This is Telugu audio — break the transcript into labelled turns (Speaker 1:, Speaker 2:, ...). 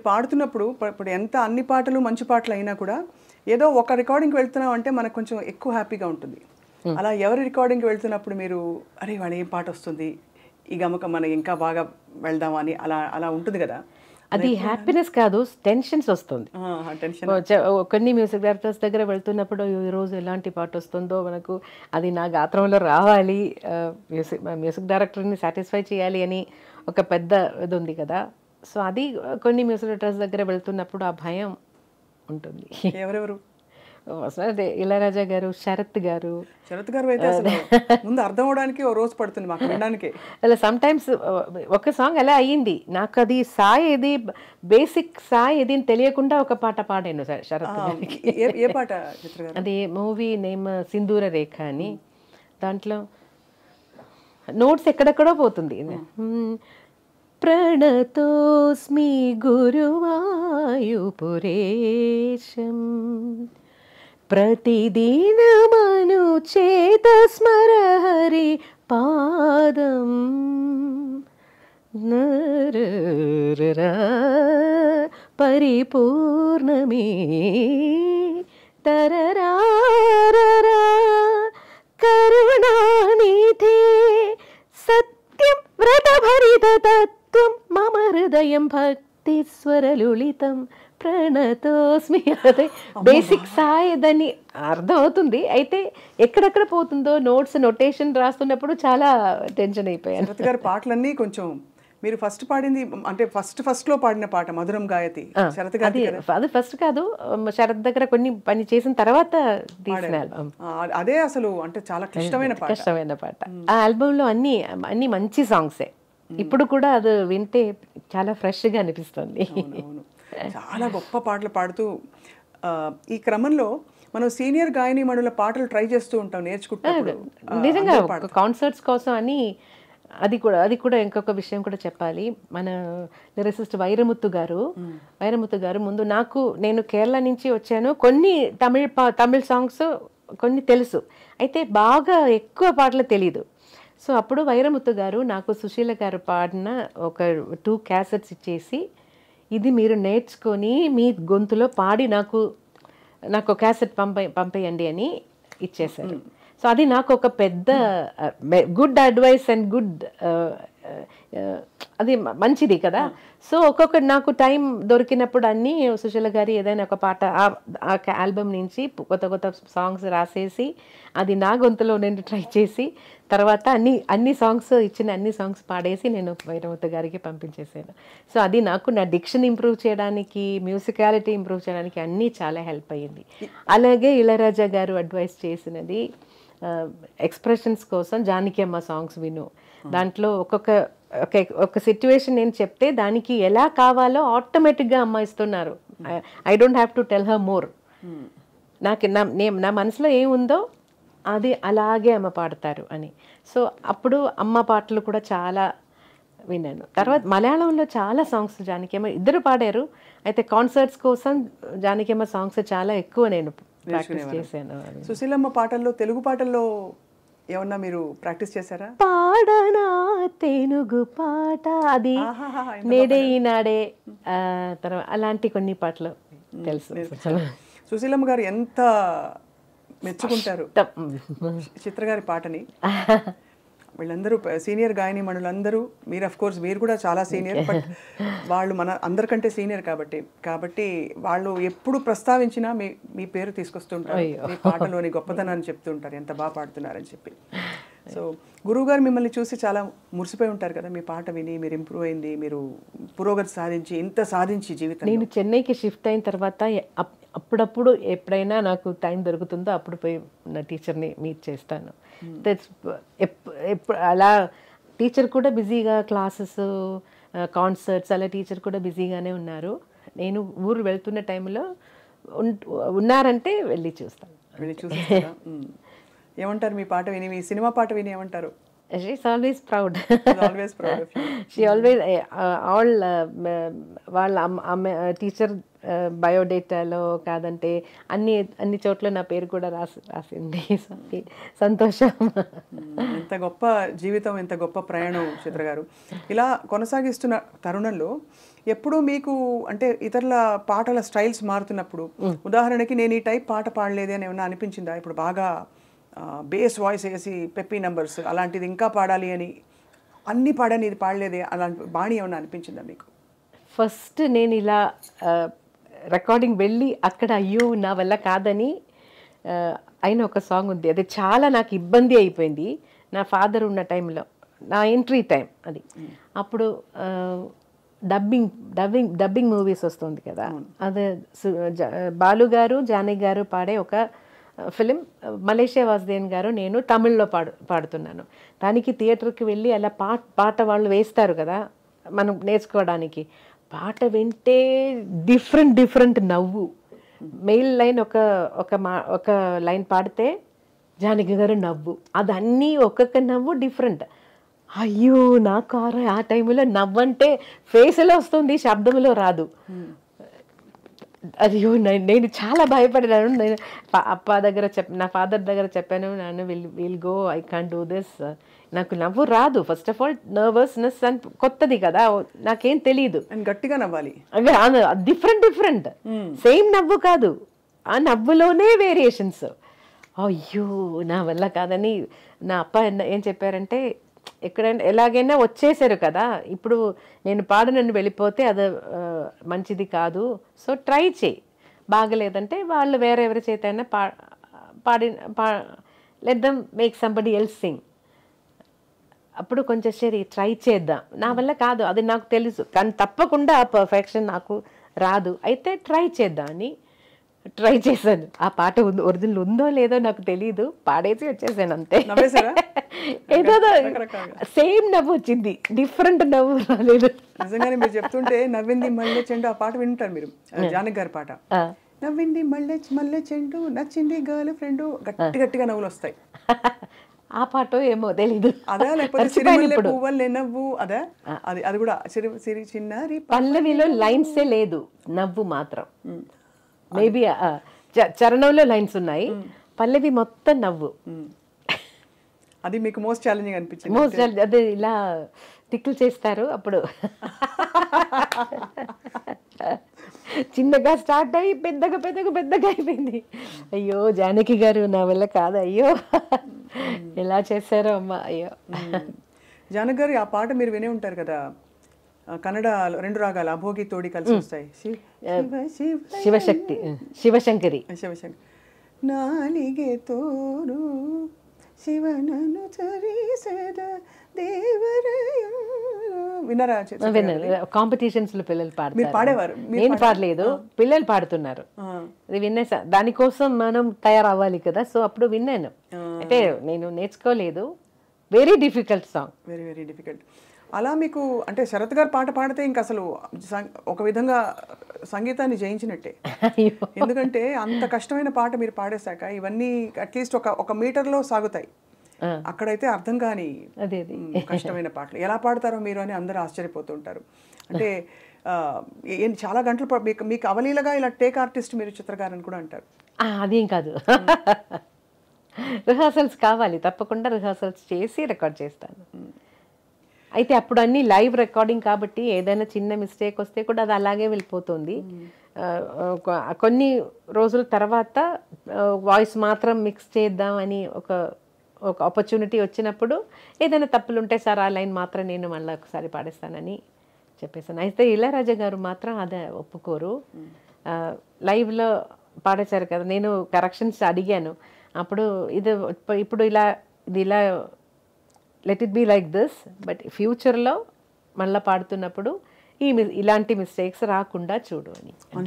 Speaker 1: పాడుతున్నప్పుడు ఇప్పుడు ఎంత అన్ని పాటలు మంచి పాటలు అయినా కూడా ఏదో ఒక రికార్డింగ్కి వెళ్తున్నాం అంటే మనకు కొంచెం ఎక్కువ హ్యాపీగా ఉంటుంది. అలా ఎవరి రికార్డింగ్కి వెళ్తున్నప్పుడు మీరు అరే వాళ్ళు ఏం పాట వస్తుంది ఈ గమకం మనకి ఇంకా బాగా వెళ్దామా అని అలా అలా ఉంటుంది కదా?
Speaker 2: అది హ్యాపీనెస్ కాదు, టెన్షన్స్ వస్తుంది.
Speaker 1: టెన్షన్
Speaker 2: కొన్ని మ్యూజిక్ డైరెక్టర్స్ దగ్గర వెళ్తున్నప్పుడు ఈరోజు ఎలాంటి పాట వస్తుందో మనకు అది నా గాత్రంలో రావాలి, మ్యూజిక్ డైరెక్టర్ని సాటిస్ఫై చేయాలి అని ఒక పెద్ద ఇది ఉంది కదా. సో అది కొన్ని మ్యూజిక్ డైరెక్టర్స్ దగ్గర వెళ్తున్నప్పుడు ఆ భయం ఉంటుంది.
Speaker 1: ఎవరెవరు?
Speaker 2: అదే ఇళయరాజా గారు, శరత్ గారు.
Speaker 1: శరత్ గారు అయితే అసలు ముందు అర్థం అవడానికి ఓ రోజు పడుతుంది మాకు వినడానికి.
Speaker 2: అలా సమ్ టైమ్స్ ఒక సాంగ్ అలా అయ్యింది, నాకు అది సాయి ఏది బేసిక్ సాయి ఏది తెలియకుండా ఒక పాట పాడాను శరత్ గారికి.
Speaker 1: ఏ పాట చిత్ర గారు?
Speaker 2: అది మూవీ నేమ్ సింధూర రేఖ అని. దాంట్లో నోట్స్ ఎక్కడెక్కడో పోతుంది. ప్రణతోస్మి గురువాయుపురేశం ప్రతిదినమను చేత స్మర హరి పాదం పరిపూర్ణమే తరరారరా కరుణానిధే సత్యం వ్రతభరిత తత్వం మమ హృదయం భక్తి స్వరలులితం ప్రణతోస్మి. అదే బేసిక్ సాయి దాన్ని అర్థం అవుతుంది, అయితే ఎక్కడెక్కడ పోతుందో నోట్స్ నొటేషన్ రాస్తున్నప్పుడు చాలా టెన్షన్ అయిపోయాను.
Speaker 1: శరత్ గారి పాటలన్నీ కొంచెం మీరు ఫస్ట్ పాడింది అంటే ఫస్ట్ లో పాడిన పాట మధురం గాయతి శరత్ గారి.
Speaker 2: అది ఫస్ట్ కాదు, శరత్ దగ్గర కొన్ని పని చేసిన తర్వాత తీసిన ఆల్బమ్
Speaker 1: అదే. అసలు అంటే చాలా కష్టమైన
Speaker 2: పాట. ఆ ఆల్బమ్ లో అన్ని మంచి సాంగ్సే. ఇప్పుడు కూడా అది వింటే చాలా ఫ్రెష్ గా అనిపిస్తుంది.
Speaker 1: చాలా గొప్ప పాటలు పాడుతూ ఈ క్రమంలో మనం సీనియర్ గాయని మణుల పాటలు ట్రై చేస్తూ ఉంటాం నేర్చుకుంటున్నప్పుడు.
Speaker 2: నిజంగా కాన్సర్ట్స్ కోసం అని అది కూడా ఇంకొక విషయం కూడా చెప్పాలి. మన లిరిసిస్ట్ వైరముత్తు గారు ముందు నేను కేరళ నుంచి వచ్చాను, కొన్ని తమిళ సాంగ్స్ కొన్ని తెలుసు, అయితే బాగా ఎక్కువ పాటలు తెలీదు. సో అప్పుడు వైరముత్తు గారు నాకు సుశీల గారు పాడిన ఒక 2 క్యాసెట్స్ ఇచ్చేసి, ఇది మీరు నేర్చుకొని మీ గొంతులో పాడి నాకు క్యాసెట్ పంపేయండి అని ఇచ్చేశారు. సో అది నాకు ఒక పెద్ద గుడ్ అడ్వైస్ అండ్ గుడ్ అది మంచిది కదా. సో ఒక్కొక్కటి నాకు టైం దొరికినప్పుడు అన్నీ సుశీల గారి ఏదైనా ఒక పాట ఆ ఆల్బమ్ నుంచి కొత్త సాంగ్స్ రాసేసి అది నా గొంతులో నేను ట్రై చేసి తర్వాత అన్ని సాంగ్స్ పాడేసి నేను వైరముత్తు గారికి పంపించేసాను. సో అది నాకు నా డిక్షన్ ఇంప్రూవ్ చేయడానికి, మ్యూజికాలిటీ ఇంప్రూవ్ చేయడానికి అన్నీ చాలా హెల్ప్ అయ్యింది. అలాగే ఇళయరాజా గారు అడ్వైస్ చేసినది ఎక్స్ప్రెషన్స్ కోసం జానకి అమ్మ సాంగ్స్ విను, దాంట్లో ఒక సిచ్యువేషన్ నేను చెప్తే దానికి ఎలా కావాలో ఆటోమేటిక్గా అమ్మ ఇస్తున్నారు. I don't have to tell her more. నాకు నా మనసులో ఏముందో అది అలాగే అమ్మ పాడతారు అని. సో అప్పుడు అమ్మ పాటలు కూడా చాలా విన్నాను. తర్వాత మలయాళంలో చాలా సాంగ్స్ జానకి అమ్మ ఇద్దరు పాడారు, అయితే కాన్సర్ట్స్ కోసం జానకి అమ్మ సాంగ్స్ చాలా ఎక్కువ నేను ప్రాక్టీస్ చేశాను.
Speaker 1: సుశీలమ్మ పాటల్లో తెలుగు పాటల్లో ఏమన్నా మీరు ప్రాక్టీస్ చేశారా?
Speaker 2: పాడనా తెలుగు పాట, అది నేడే ఈనాడే, తర్వాత అలాంటి కొన్ని పాటలు తెలుసు.
Speaker 1: సుశీలమ్మ గారు ఎంత మెచ్చుకుంటారు చిత్రగారి పాటని. వీళ్ళందరూ సీనియర్ గాయని మణులందరూ, మీరు అఫ్ కోర్స్ మీరు కూడా చాలా సీనియర్, బట్ వాళ్ళు మన అందరికంటే సీనియర్ కాబట్టి వాళ్ళు ఎప్పుడు ప్రస్తావించినా మీ పేరు తీసుకొస్తుంటారు, మీ పాటలోని గొప్పతనాన్ని చెప్తుంటారు, ఎంత బాగా పాడుతున్నారని చెప్పి. సో గురువుగారు మిమ్మల్ని చూసి చాలా మురిసిపోయి ఉంటారు కదా, మీ పాట విని మీరు ఇంప్రూవ్ అయింది, మీరు పురోగతి సాధించి జీవితం.
Speaker 2: నేను చెన్నైకి షిఫ్ట్ అయిన తర్వాత అప్పుడప్పుడు ఎప్పుడైనా నాకు టైం దొరుకుతుందో అప్పుడు పోయి నా టీచర్ని మీట్ చేస్తాను. అలా టీచర్ కూడా బిజీగా క్లాసెస్, కాన్సర్ట్స్ అలా టీచర్ కూడా బిజీగానే ఉన్నారు. నేను ఊరు వెళ్తున్న టైంలో ఉన్నారంటే వెళ్ళి చూస్తాను.
Speaker 1: ఏమంటారు మీ పాట విని, మీ సినిమా పాట విని ఏమంటారు?
Speaker 2: She's always proud.
Speaker 1: Always proud of you.
Speaker 2: She always all వాళ్ళ టీచర్ బయోడేటాలో కాదంటే అన్ని చోట్ల నా పేరు కూడా రాసింది. సంతోషం.
Speaker 1: ఎంత గొప్ప జీవితం, ఎంత గొప్ప ప్రయాణం చిత్ర గారు. ఇలా కొనసాగిస్తున్న తరుణంలో ఎప్పుడు మీకు అంటే ఇతరుల పాటల స్టైల్స్ మారుతున్నప్పుడు ఉదాహరణకి నేను ఈ టైప్ పాట పాడలేదే అని ఏమన్నా అనిపించిందా? ఇప్పుడు బాగా బేస్ వాయిస్ వేసి పెప్పీ నంబర్స్ అలాంటిది ఇంకా పాడాలి అని అన్ని పాడని ఇది పాడలేదే అలాంటి బాణి ఏమన్నా అనిపించిందా మీకు?
Speaker 2: ఫస్ట్ నేను ఇలా రికార్డింగ్ వెళ్ళి అక్కడ అయ్యో నా వల్ల కాదని అయిన ఒక సాంగ్ ఉంది. అది చాలా నాకు ఇబ్బంది అయిపోయింది. నా ఫాదర్ ఉన్న టైంలో, నా ఎంట్రీ టైం అది. అప్పుడు డబ్బింగ్ మూవీస్ వస్తుంది కదా, అది బాలు గారు జానకి గారు పాడే ఒక ఫిలిం, మలేషియా వాసుదేవన్ గారు నేను తమిళ్లో పాడుతున్నాను. దానికి థియేటర్కి వెళ్ళి అలా పాట వాళ్ళు వేస్తారు కదా మనం నేర్చుకోవడానికి. పాట వింటే డిఫరెంట్ నవ్వు. మెయిల్ లైన్ ఒక లైన్ పాడితే జానకి గారు నవ్వు, అదన్నీ ఒక్కొక్క నవ్వు డిఫరెంట్. అయ్యో నాకు ఆ టైంలో నవ్వంటే ఫేస్లో వస్తుంది, శబ్దంలో రాదు. అయ్యో నేను చాలా భయపడినాను. నేను అప్ప దగ్గర నా ఫాదర్ దగ్గర చెప్పాను, నాన్న will go, I can't do this. నాకు నవ్వు రాదు. ఫస్ట్ ఆఫ్ ఆల్ నర్వస్నెస్ అని కొత్తది కదా, నాకేం తెలియదు.
Speaker 1: గట్టిగా నవ్వాలి,
Speaker 2: డిఫరెంట్ సేమ్ నవ్వు కాదు, ఆ నవ్వులోనే వేరియేషన్స్. అయ్యో నా వల్ల కాదని నా అప్ప ఏం చెప్పారంటే, ఎక్కడైనా ఎలాగైనా వచ్చేసారు కదా, ఇప్పుడు నేను పాడనని వెళ్ళిపోతే అది మంచిది కాదు, సో ట్రై చేయి, బాగలేదంటే వాళ్ళు వేరెవరి చేత అయినా let them make somebody else Singh. అప్పుడు కొంచెం సరే ట్రై చేద్దాం, నా వల్ల కాదు అది నాకు తెలుసు, కానీ తప్పకుండా ఆ పర్ఫెక్షన్ నాకు రాదు, అయితే ట్రై చేద్దాం అని ట్రై చేశాను. ఆ పాట ఒరిజినల్ ఉందో లేదో నాకు తెలియదు, పాడేసి వచ్చేసాను అంతే. ఏదో సేమ్ నవ్వు వచ్చింది, డిఫరెంట్ నవ్వు రాలేదు.
Speaker 1: నిజంగానే మీరు చెప్తుంటే నవ్వింది మల్లె చెండు ఆ పాట వింటారు మీరు, జానకి గారి పాట. నవ్వింది మల్లె చెండు నచ్చింది గర్ల్ ఫ్రెండ్, గట్టిగా నవ్వులు వస్తాయి.
Speaker 2: ఆ పాట ఏమో తెలీదు.
Speaker 1: అదా లేకపోతే సిరిమల్లె పువ్వులే నవ్వు అదా? అది కూడా సిరి చిన్నారి
Speaker 2: పల్లవిలో లైన్సే లేదు, నవ్వు మాత్రం. మేబీ చరణంలో లైన్స్ ఉన్నాయి, పల్లవి మొత్తం నవ్వు.
Speaker 1: అది మీకు మోస్ట్ ఛాలెంజింగ్ అనిపించింది?
Speaker 2: మోస్ట్ అదే ఇలా టిక్లు చేస్తారు అప్పుడు. చిన్నగా స్టార్ట్ అయ్యి పెద్దగా అయిపోయింది. అయ్యో జానకి గారు నా వల్ల కాదు, అయ్యో ఎలా చేశారో అమ్మ, అయ్యో.
Speaker 1: జానకి గారు ఆ పాట మీరు వినే ఉంటారు కదా, కన్నడ 2 రాగాలు అభోగి తోడి కలిసి వస్తాయి,
Speaker 2: శివశంకరి.
Speaker 1: నాలిగే తోరు శివనను చరిసెద దేవరయం. విన్నారా?
Speaker 2: కాంపిటీషన్స్ లో పిల్లలు పాడతారు,
Speaker 1: పాడేవారు,
Speaker 2: నేను పాడలేదు, పిల్లలు పాడుతున్నారు. అది విన్నా, దానికోసం మనం తయారవ్వాలి కదా, సో అప్పుడు విన్నాను. అంటే నేను నేర్చుకోలేదు. Very difficult song,
Speaker 1: very difficult. అలా మీకు అంటే శరత్ గారు పాట పాడితే ఇంకా అసలు ఒక విధంగా సంగీతాన్ని జయించినట్టే. ఎందుకంటే అంత కష్టమైన పాట మీరు పాడేశాక ఇవన్నీ అట్లీస్ట్ ఒక మీటర్లో సాగుతాయి, అక్కడైతే అర్థం కాని కష్టమైన పాటలు ఎలా పాడతారో మీరు అని అందరూ ఆశ్చర్యపోతుంటారు. అంటే చాలా గంటలు మీకు అవలీలగా ఇలా టేక్ ఆర్టిస్ట్ మీరు చిత్రకారని కూడా అంటారు.
Speaker 2: అదేం కాదు, రిహార్సల్స్ కావాలి, తప్పకుండా రిహార్సల్స్ చేసి రికార్డ్ చేస్తాను. అయితే అప్పుడు అన్ని లైవ్ రికార్డింగ్ కాబట్టి ఏదైనా చిన్న మిస్టేక్ వస్తే కూడా అది అలాగే వెళ్ళిపోతుంది. కొన్ని రోజుల తర్వాత వాయిస్ మాత్రం మిక్స్ చేద్దాం అని ఒక ఆపర్చునిటీ వచ్చినప్పుడు ఏదైనా తప్పులు ఉంటే సార్ ఆ లైన్ మాత్రం నేను మళ్ళీ ఒకసారి పాడేస్తానని చెప్పేసాను. అయితే ఇళయరాజా గారు మాత్రం అదే ఒప్పుకోరు. లైవ్లో పాడేశారు కదా, నేను కరెక్షన్స్ అడిగాను. అప్పుడు ఇప్పుడు ఇలా let it be like this, but ఫ్యూచర్లో మళ్ళీ పాడుతున్నప్పుడు ఇలాంటి మిస్టేక్స్ రాకుండా చూడు అని.